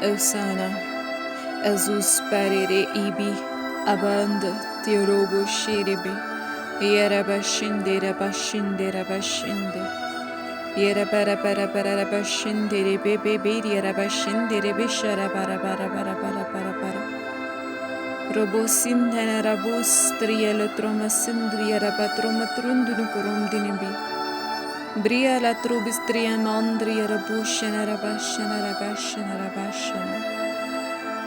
Osana, Azus Parere Ibi, Aband, Theorobo Shiribi, Yerabashinde, Rabashinde, Rabashinde, Yerabarabarabashinde, Baby, Yerabashinde, Rebishara, Barabara. Robosindana Rabus, Trielo Tromasindria, Rabatromatrundunukurum dinibi. Bria la trubistria mandria rabushana rabashana.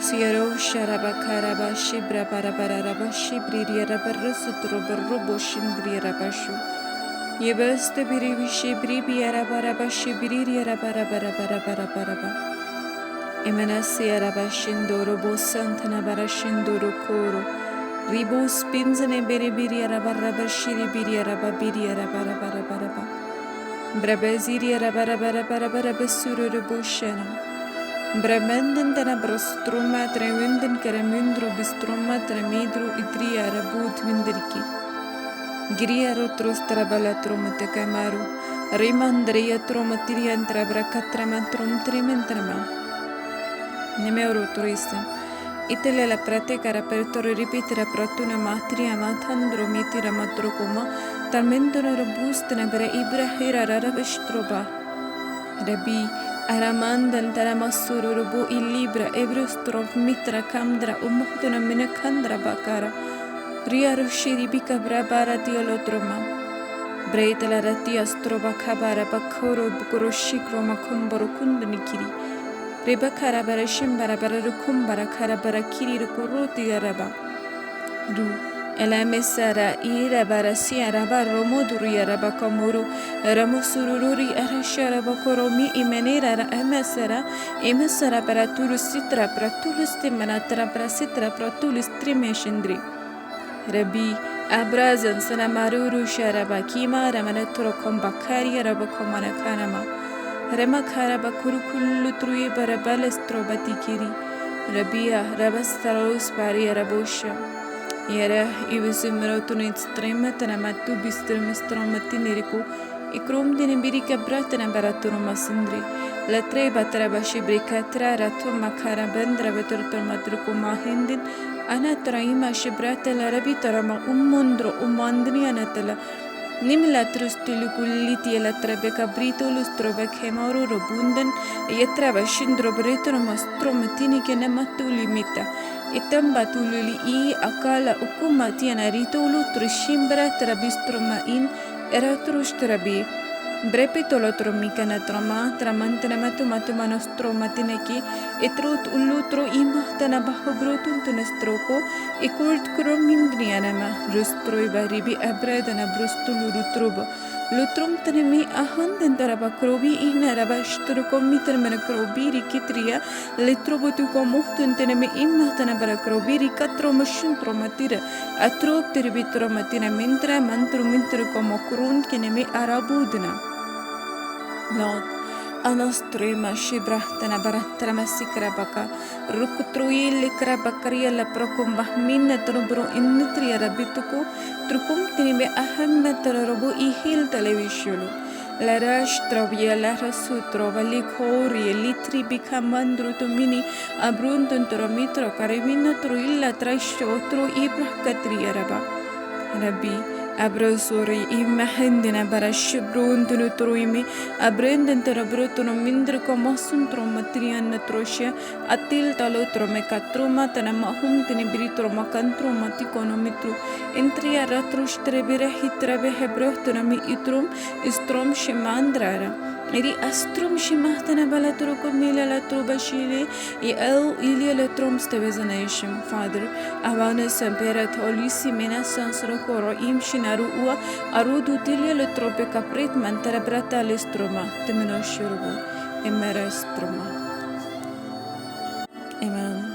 Siero sharabakarabashi brabarabashi bria rabarasutro barroboshindria rabashu. Yebeste birivishi bribia rabarabashi bria rabarabarabarabarabaraba. Emenasia rabashindoro bosantana barashindoro koro. Ribus pinzane beribiria rabarabashiri biria rababiria rabarabaraba. Brabeziria rabarabarabarabaraba sururu bushana. Brabenden tana brostroma trevinden karamundro bistroma tremidro idria rabut vindirki. Giria rotros trabala tromate kamaru. Rimandria tromatiria trabracatrama trimentrama. Nemeuro turista. Itele la pratica per ripetere pratuna matria matandro mitira matrocoma. Talmentono robustne bere ibrahira rabestroba. Rabi aramandan taramassuru rubu illibra evrostrov mitra kamdra umuhtuna minakandra bakara. Ria rushiri bika brabara diolotroma. Breitela ratia stroba kabara bakoro bukoroshikro makumboro kundunikiri. Rebakara bara shimbara bara rukumbara kara bara kiri rukuruti yaraba. Ru. Elamesara ira barasia raba romoduru yaraba kamuru ramusururi arashara bakoromi imenera emesara paraturu sitra pratulus timanatra prasitra pratulus trimeshindri Rabi abrazan sana maruru sharaba kima ramanatro kombakari yaraba komana kanama remakara bakuru kullu trui barabalestro batikiri Rabia rabastaros bari yarabosha Yara ivisimrotun extrematan amatu bistremestromatineriku ikrum dinibirika bratana baraturuma sindri la treba trabashi brikatra ratu makara bandra beturturmadruku mahindin anatraima shibrata la rabitarama umondro umandni anatala Nimla trustulu kulliti la trebeka britolus trobek hemauru robundan yetraba shindro bretro mastromatini kenematu limita Itamba tululi I akala ukuma tiana ritolu trushimbra trabistroma in eratrustrabi brepitolotro mikana troma tramantanamatu matumanostromatineki etrut ulutro imahtana bahobrotun tunestroko ekult kromindrianama rustroi baribi abradana brustulu rutruba lutrum tanemi ahandentara krobi inaraba shturkomiterne krobiri kitria letrobotu komuhtun tanemi imahtana bara krobiri katromashuntromatira atropterbitromatina mintra mantru mintru komokrun kinemi arabudna Lord, anostrema shibrahtana baratrama sikrabaka, rukutruili krabakaria la prokumba minna trubru innitria rabituku, trukum tinibe ahammetara robu ihil televisiolu. La rash trovia la rasutro valikori litri bikamandru tumini abruntun tromitro karivino truilla trasho tru ibrahkatria raba. Rabbi Abrosori imahendina bara shibrundunu truimi abrendentera brutuno mindre komosun tromatriana trosha atil talo tromekatruma tanamahum tinibritro makantruma tikonomitru entria ratrustrebire hitrebe hebrohtunami itrum istrom shimandrara Eri astrum shimahtana balatro komila latro bashile el ilia latrom stevesanation Father avana sampera tolisi mena sansro koro im shinaru ua arudu tilia latrope capret mantara brata lestroma temeno shurbu emera stroma Amen